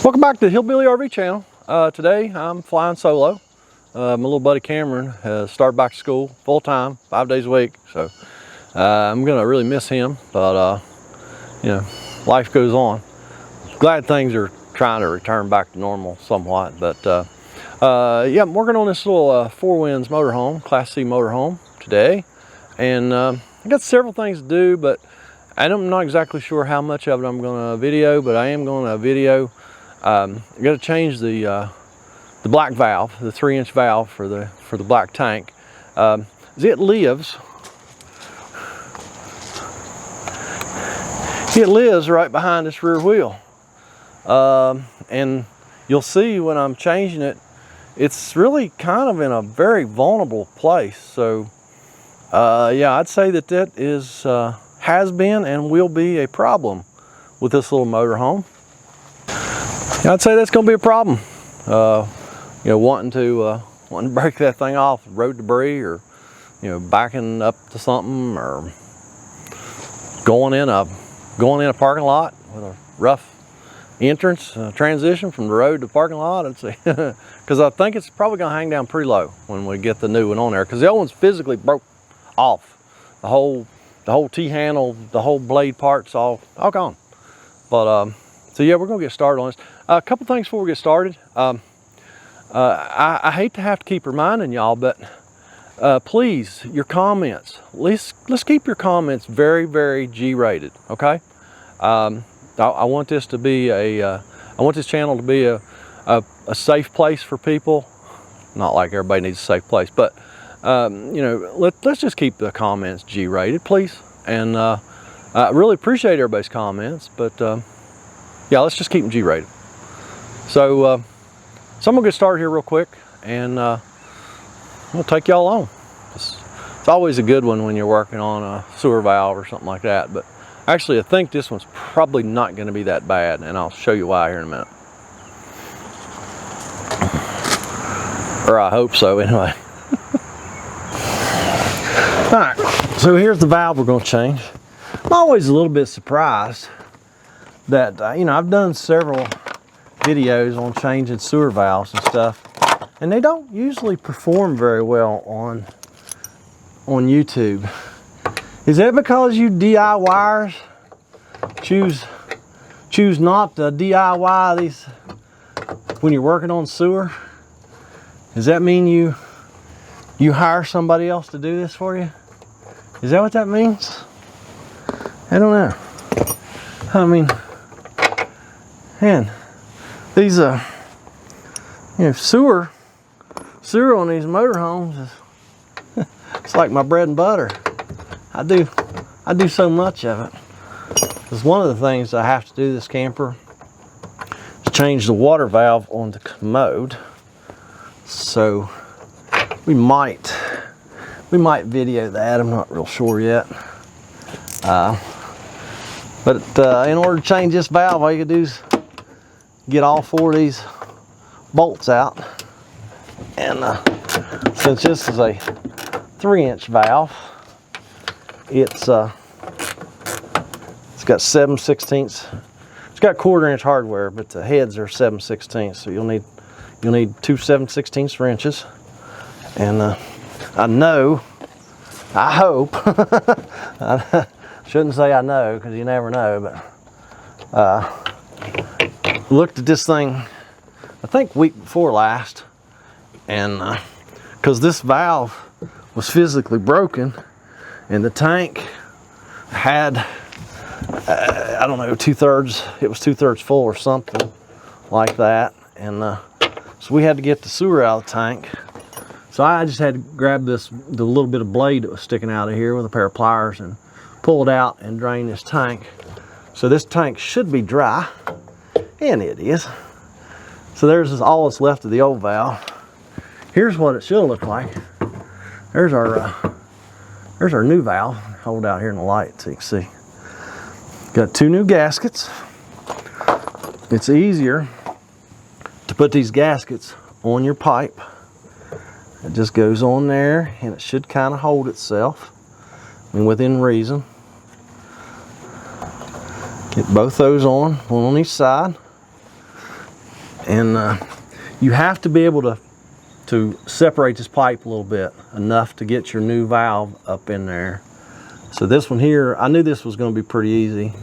Welcome back to the Hillbilly RV channel. Today I'm flying solo. My little buddy Cameron has started back to school full time, 5 days a week. So I'm gonna really miss him, but you know, life goes on. Glad things are trying to return back to normal somewhat. But yeah, I'm working on this little Four Winds motorhome, Class C motorhome today, and I got several things to do, but I'm not exactly sure how much of it I'm going to video, but I am going to video. I got to change the black valve, the 3-inch valve for the black tank. It lives right behind this rear wheel, and you'll see when I'm changing it, it's really kind of in a very vulnerable place. So yeah, I'd say that is has been and will be a problem with this little motorhome. I'd say that's going to be a problem. You know, wanting to break that thing off, road debris, or backing up to something, or going in a parking lot with a rough entrance transition from the road to parking lot. I'd say because I think it's probably going to hang down pretty low when we get the new one on there, because the old one's physically broke off. The whole T-handle, the whole blade parts, all gone. But so yeah, we're gonna get started on this. A couple things before we get started. I hate to have to keep reminding y'all, but please, your comments. Let's keep your comments very, very G-rated. Okay. I want this to be I want this channel to be a safe place for people. Not like everybody needs a safe place, but you know, let's just keep the comments G-rated, please. And I really appreciate everybody's comments, but yeah, let's just keep them G-rated. So I'm gonna get started here real quick, and we'll take y'all along. It's always a good one when you're working on a sewer valve or something like that, but actually I think this one's probably not going to be that bad, and I'll show you why here in a minute. Or I hope so, anyway. Alright, so here's the valve we're going to change. I'm always a little bit surprised that, you know, I've done several videos on changing sewer valves and stuff, and they don't usually perform very well on YouTube. Is that because you DIYers choose not to DIY these when you're working on sewer? Does that mean you hire somebody else to do this for you? Is that what that means? I don't know. I mean, man, these you know, sewer on these motorhomes is it's like my bread and butter. I do so much of it. Because one of the things I have to do this camper is change the water valve on the Commode. So we might video that. I'm not real sure yet. But in order to change this valve, all you can do is get all 4 of these bolts out. And since this is a 3-inch valve, it's got 7/16. It's got 1/4-inch hardware, but the heads are 7/16. So you'll need 2 7/16 wrenches. And I hope, I shouldn't say I know, because you never know, but looked at this thing, I think week before last, and because this valve was physically broken, and the tank had, I don't know, 2/3, it was 2/3 full or something like that, and so we had to get the sewer out of the tank. So I just had to grab the little bit of blade that was sticking out of here with a pair of pliers and pull it out and drain this tank. So this tank should be dry, and it is. So there's all that's left of the old valve. Here's what it should look like. There's our new valve. Hold out here in the light so you can see. Got 2 new gaskets. It's easier to put these gaskets on your pipe. It just goes on there, and it should kind of hold itself, I mean, within reason. Get both those on, one on each side. And you have to be able to separate this pipe a little bit, enough to get your new valve up in there. So this one here, I knew this was going to be pretty easy.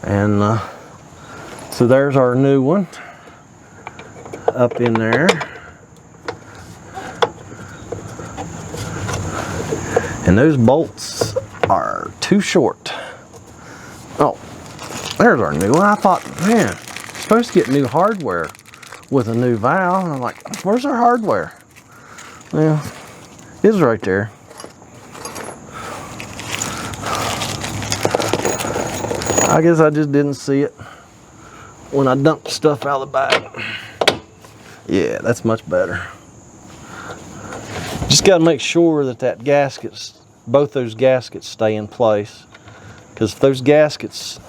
And so there's our new one up in there. And those bolts are too short. Oh, there's our new one. I thought, man, I'm supposed to get new hardware with a new valve. And I'm like, where's our hardware? Well, it's right there. I guess I just didn't see it when I dumped stuff out of the bag. Yeah, that's much better. Just got to make sure that gaskets, both those gaskets stay in place. Because if those gaskets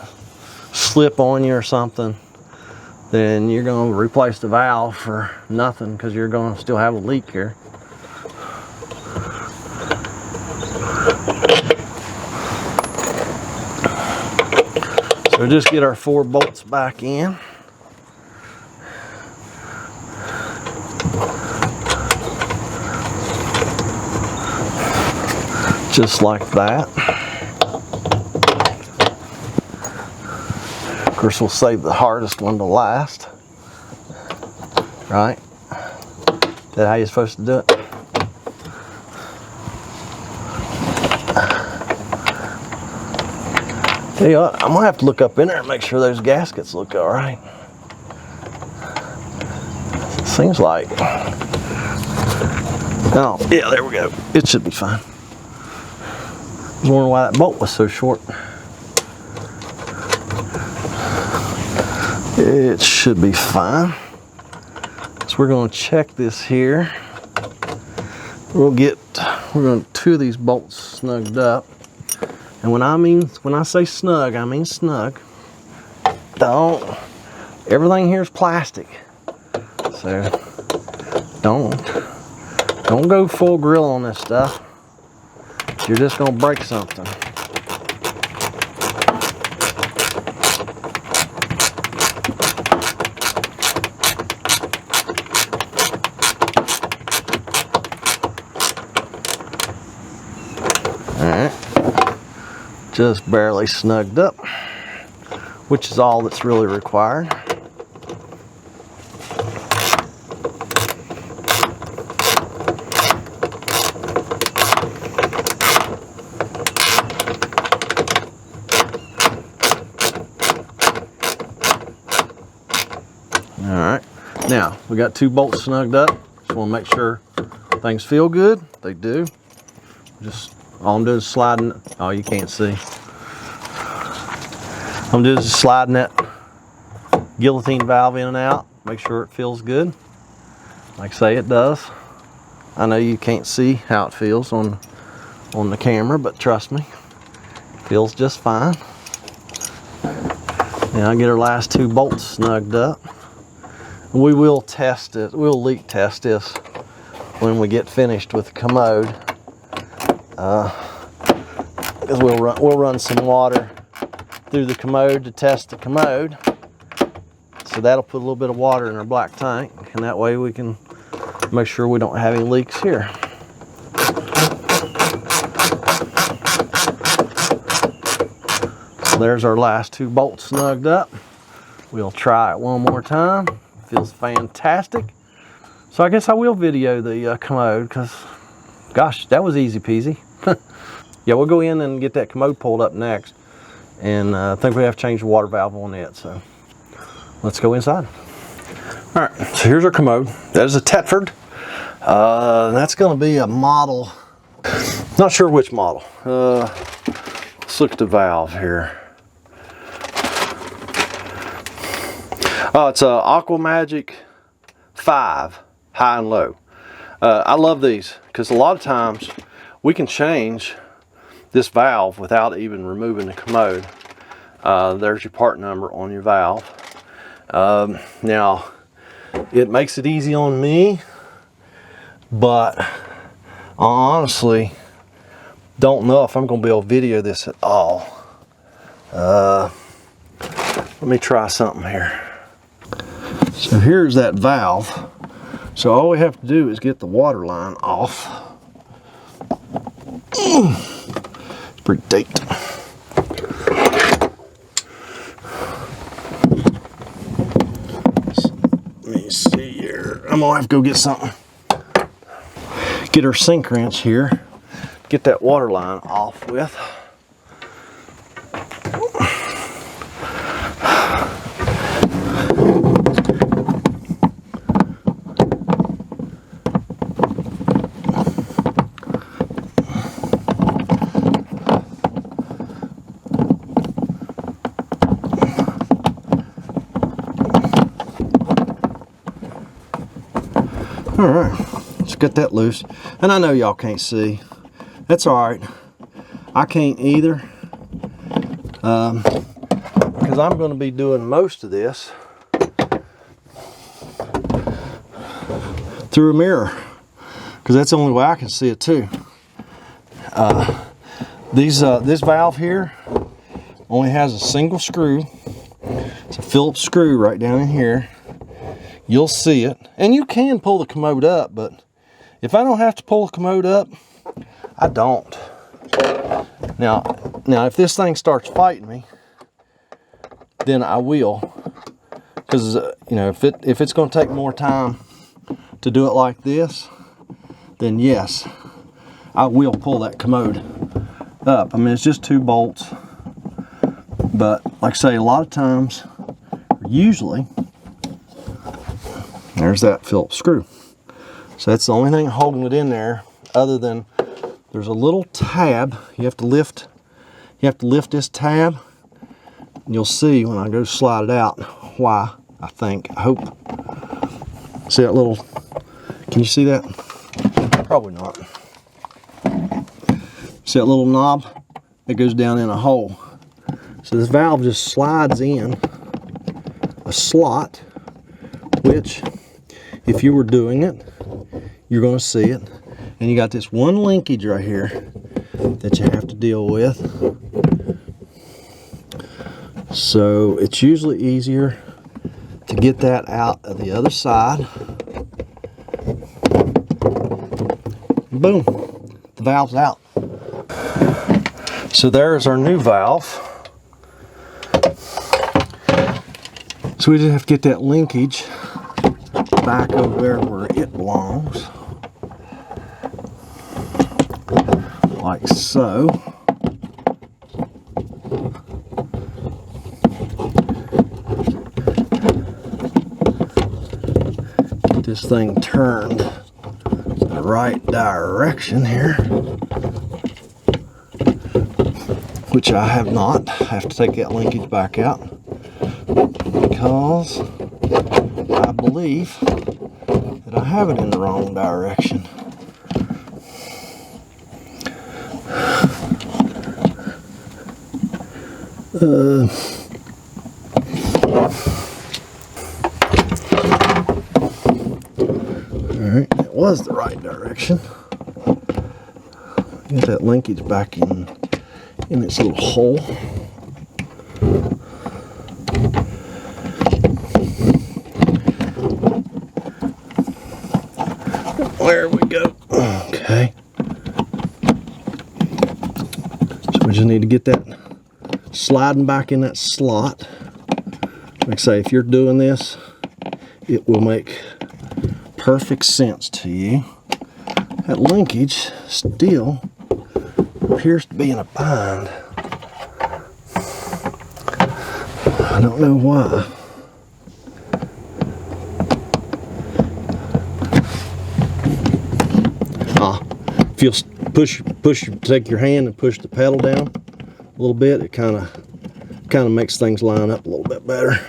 slip on you or something, then you're going to replace the valve for nothing, because you're going to still have a leak here. So just get our 4 bolts back in. Just like that. Of course, we'll save the hardest one to last. Right? Is that how you're supposed to do it? Tell you what, I'm gonna have to look up in there and make sure those gaskets look all right. Seems like. Oh, yeah, there we go. It should be fine. I was wondering why that bolt was so short. It should be fine. So we're going to check this here. We're going to 2 of these bolts snugged up. And when I say snug, I mean snug. Everything here is plastic. So don't go full grill on this stuff. You're just going to break something. Alright. Just barely snugged up, which is all that's really required. Alright, now we got 2 bolts snugged up. Just want to make sure things feel good. They do. Just all I'm doing is sliding. Oh, you can't see. I'm just sliding that guillotine valve in and out. Make sure it feels good. Like I say, it does. I know you can't see how it feels on the camera, but trust me, it feels just fine. Now I get our last 2 bolts snugged up. We will test it. We'll leak test this when we get finished with the Commode. Because we'll run some water through the Commode to test the Commode. So that'll put a little bit of water in our black tank, and that way we can make sure we don't have any leaks here. So there's our last 2 bolts snugged up. We'll try it one more time. Feels fantastic. So I guess I will video the Commode, because gosh, that was easy peasy. Yeah, we'll go in and get that Commode pulled up next, and I think we have to change the water valve on it, so let's go inside. All right, so here's our Commode. That is a Thetford. That's going to be a model, not sure which model. Let's look at the valve here. Oh, it's a Aqua Magic V, high and low. I love these because a lot of times we can change this valve without even removing the Commode. There's your part number on your valve. Now, it makes it easy on me, but I honestly don't know if I'm going to be able to video this at all. Let me try something here. So here's that valve. So all we have to do is get the water line off. It's pretty tight. Let me see here. I'm gonna have to go get something. Get our sink wrench here. Get that water line off with. All right, let's get that loose. And I know y'all can't see. That's all right. I can't either. Because I'm going to be doing most of this through a mirror. Because that's the only way I can see it too. This valve here only has a single screw. It's a Phillips screw right down in here. You'll see it, and you can pull the Commode up, but if I don't have to pull the Commode up, I don't. Now if this thing starts fighting me, then I will, because you know, if it's going to take more time to do it like this, then yes, I will pull that Commode up. I mean, it's just 2 bolts, but like I say, a lot of times, usually, there's that Phillips screw. So that's the only thing holding it in there, other than there's a little tab. You have to lift this tab, and you'll see when I go slide it out why, I hope. See that little, can you see that? Probably not. See that little knob? It goes down in a hole. So this valve just slides in a slot, which, if you were doing it, you're going to see it. And you got this one linkage right here that you have to deal with. So it's usually easier to get that out of the other side. Boom, the valve's out. So there's our new valve. So we just have to get that linkage back over there where it belongs, like so. Get this thing turned the right direction here, which I have not. I have to take that linkage back out because I believe that I have it in the wrong direction. Alright, it was the right direction. Get that linkage back in its little hole. There we go. Okay. So we just need to get that sliding back in that slot. Like I say, if you're doing this, it will make perfect sense to you. That linkage still appears to be in a bind. I don't know why. If you'll take your hand and push the pedal down a little bit, it kind of makes things line up a little bit better.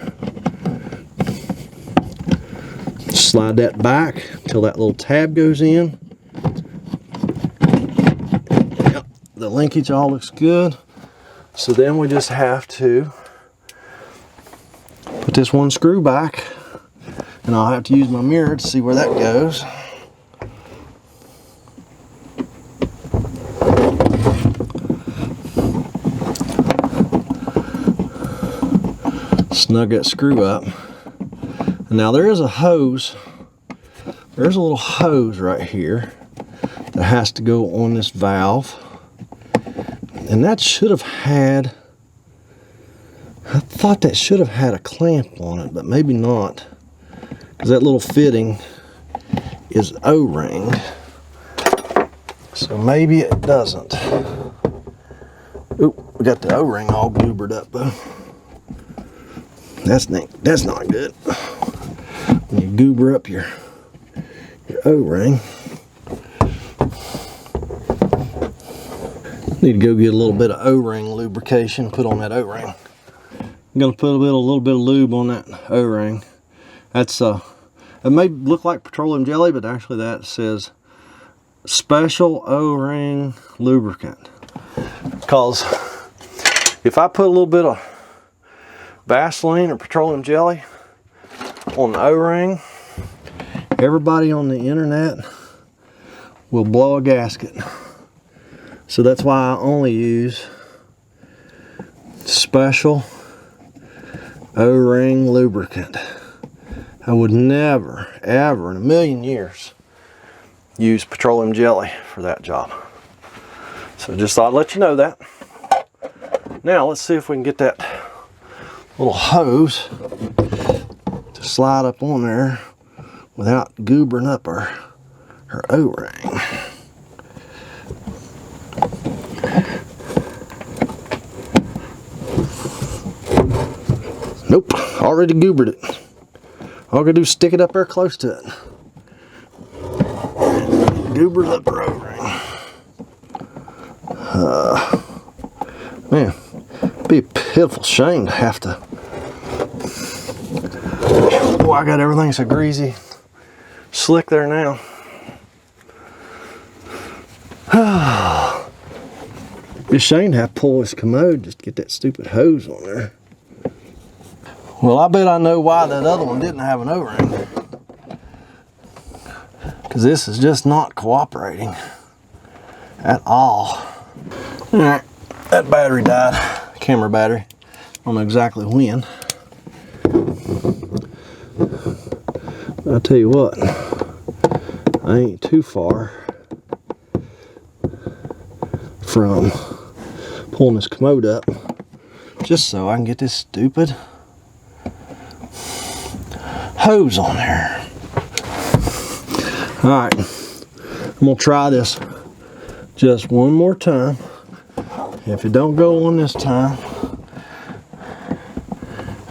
Slide that back until that little tab goes in. Yep, the linkage all looks good. So then we just have to put this one screw back, and I'll have to use my mirror to see where that goes. Snug that screw up, and Now there is a hose. There's a little hose right here that has to go on this valve. And that should have had, I thought that should have had a clamp on it, but maybe not. Because that little fitting is O-ring. So maybe it doesn't. Oop, we got the O-ring all goobered up though. That's not good. When you goober up your O-ring. Need to go get a little bit of O-ring lubrication, put on that O-ring. I'm gonna put a little bit of lube on that O-ring. That's it may look like petroleum jelly, but actually that says special O-ring lubricant. Because if I put a little bit of Vaseline or petroleum jelly on the O-ring, everybody on the internet will blow a gasket. So that's why I only use special O-ring lubricant. I would never, ever in a million years use petroleum jelly for that job. So just thought I'd let you know that. Now let's see if we can get that little hose to slide up on there without goobering up her O-ring. Nope, already goobered it. All I gotta do is stick it up there close to it. Goobers up her O-ring. Man, it'd be a pitiful shame to have to. Boy, I got everything so greasy, slick there now. Be a shame to have to pull this Commode just to get that stupid hose on there. Well, I bet I know why that other one didn't have an O-ring. Because this is just not cooperating at all. Alright, that battery died. Camera battery. I don't know exactly when. I'll tell you what, I ain't too far from pulling this Commode up just so I can get this stupid hose on there. Alright, I'm gonna try this just one more time. If it don't go on this time,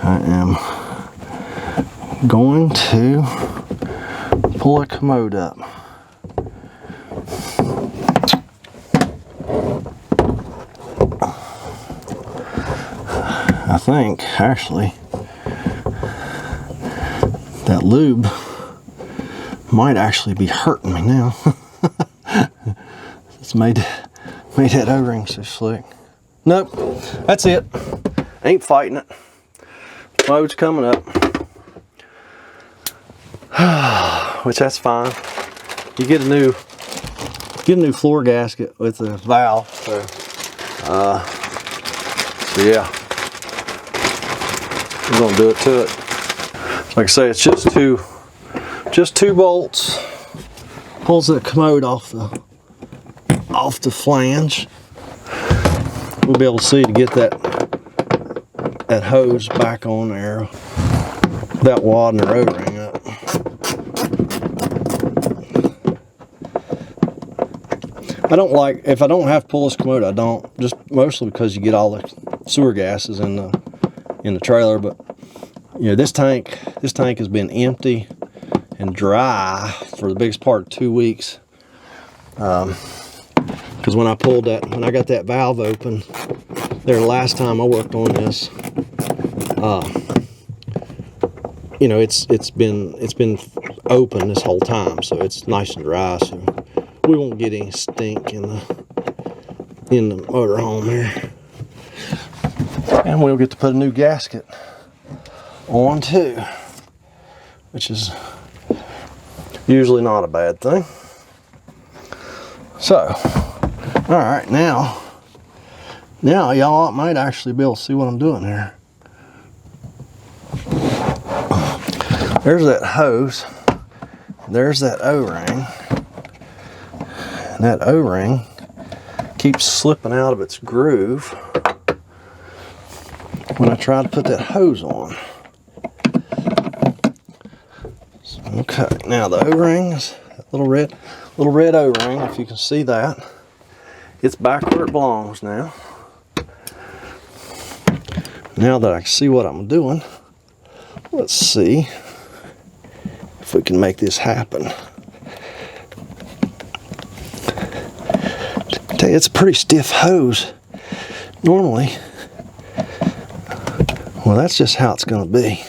I am going to pull a Commode up. I think actually that lube might actually be hurting me now. It's made that O-ring so slick. Nope, that's it. Ain't fighting it. Load's coming up. Which that's fine. You get a new floor gasket with a valve. So yeah, we're gonna do it to it. Like I say, it's just two bolts. Pulls that Commode off the flange. We'll be able to see to get that hose back on there without wadding the O-ring up. I don't like, if I don't have to pull this Commode, I don't, just mostly because you get all the sewer gases in the trailer. But you know, this tank has been empty and dry for the biggest part of 2 weeks. Because when I got that valve open there last time I worked on this, you know, it's been open this whole time, so it's nice and dry, so we won't get any stink in the motorhome here. And we'll get to put a new gasket on too, which is usually not a bad thing. So, all right, now y'all might actually be able to see what I'm doing here. There's that hose. There's that O-ring. And that O-ring keeps slipping out of its groove when I try to put that hose on. Okay, now the O-ring is that little red O-ring, if you can see that. It's back where it belongs now. Now that I can see what I'm doing, let's see if we can make this happen. It's a pretty stiff hose normally. Well, that's just how it's going to be.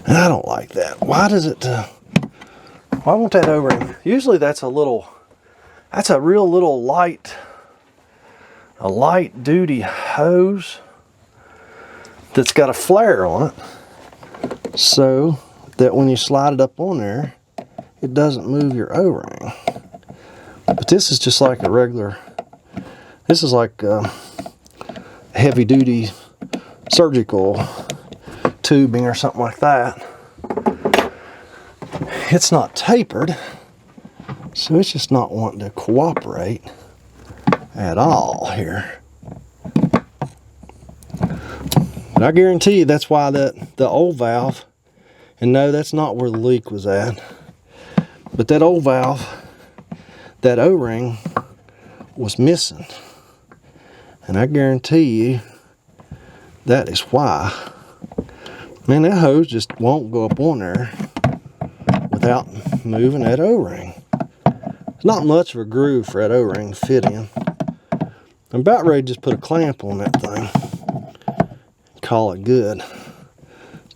And I don't like that. Why does it, why won't that O-ring? Usually that's a real little light duty hose that's got a flare on it, so that when you slide it up on there, it doesn't move your O-ring. But this is just like a regular, this is like heavy duty surgical tubing or something like that. It's not tapered, so it's just not wanting to cooperate at all here. But I guarantee you that's why the old valve, and no, that's not where the leak was at, but that old valve, that O-ring was missing. And I guarantee you that is why. Man, that hose just won't go up on there without moving that O-ring. It's not much of a groove for that O-ring to fit in. I'm about ready to just put a clamp on that thing. Call it good.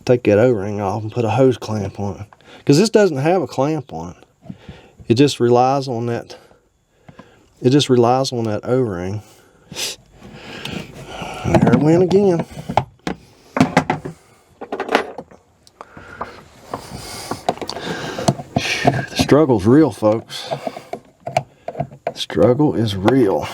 Take that O-ring off and put a hose clamp on it. Because this doesn't have a clamp on it. It just relies on that. It just relies on that O-ring. There it went again. The struggle's real, folks. The struggle is real.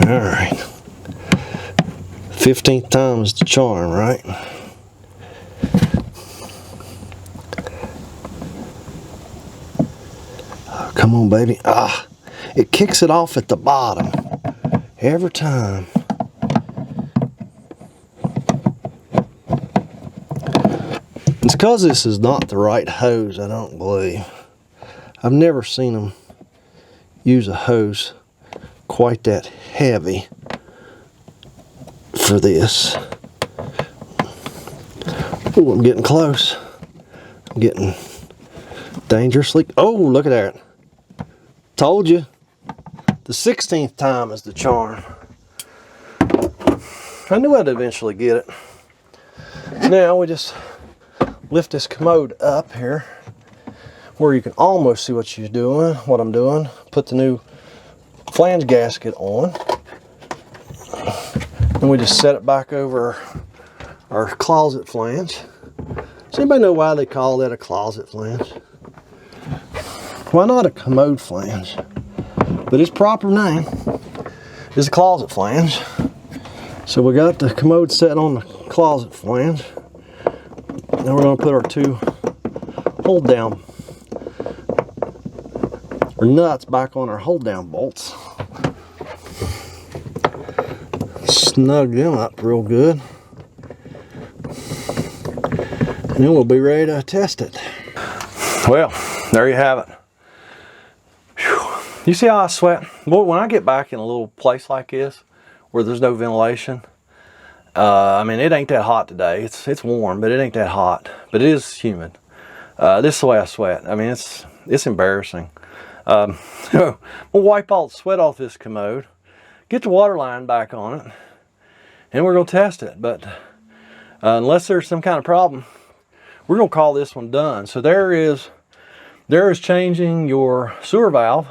All right. 15th time is the charm, right? Oh, come on, baby. Ah, it kicks it off at the bottom every time. It's because this is not the right hose, I don't believe. I've never seen them use a hose quite that heavy for this. Oh, I'm getting close. I'm getting dangerously. Oh, look at that. Told you. The 16th time is the charm. I knew I'd eventually get it. Now we just lift this commode up here where you can almost see what I'm doing. Put the new flange gasket on. And we just set it back over our closet flange. Does anybody know why they call that a closet flange? Why not a commode flange? But its proper name is a closet flange. So we got the commode set on the closet flange. Now we're going to put our two hold down or nuts back on our hold down bolts. Snug them up real good. And then we'll be ready to test it. Well, there you have it. Whew. You see how I sweat? Boy, when I get back in a little place like this where there's no ventilation, I mean, it ain't that hot today. It's warm, but it ain't that hot. But it is humid. This is the way I sweat. I mean, it's embarrassing. We'll wipe all the sweat off this commode, get the water line back on it, and we're going to test it. But unless there's some kind of problem, we're going to call this one done. So there is changing your sewer valve.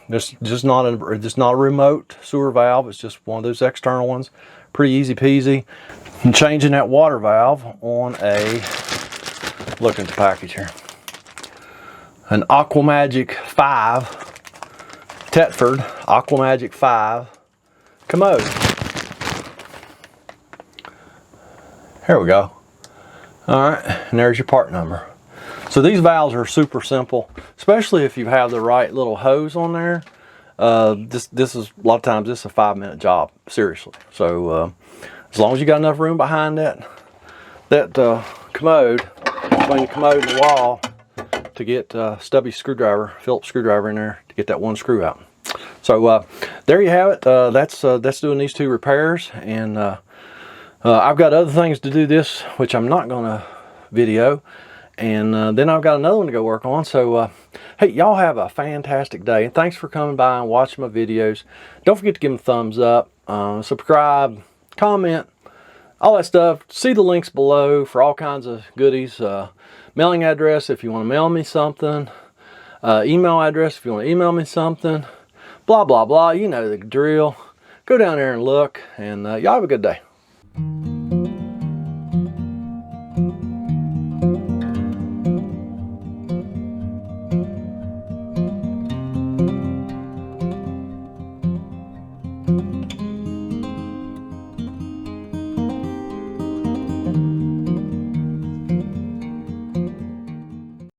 It's just not a remote sewer valve. It's just one of those external ones. Pretty easy peasy. And changing that water valve on a looking at the package here. An Aqua Magic V, Thetford Aqua Magic V Commode. Here we go. All right, and there's your part number. So these valves are super simple, especially if you have the right little hose on there. This is a lot of times this is a 5-minute job, seriously. So as long as you got enough room behind that commode, between the commode and the wall, to get stubby screwdriver, Phillips screwdriver in there to get that one screw out. So there you have it. That's doing these 2 repairs, and I've got other things to do this, which I'm not gonna video, and then I've got another one to go work on. So hey, y'all have a fantastic day, and thanks for coming by and watching my videos. Don't forget to give them a thumbs up, subscribe, comment, all that stuff. See the links below for all kinds of goodies. Mailing address if you want to mail me something, email address if you want to email me something, blah blah blah, you know the drill. Go down there and look, and y'all have a good day.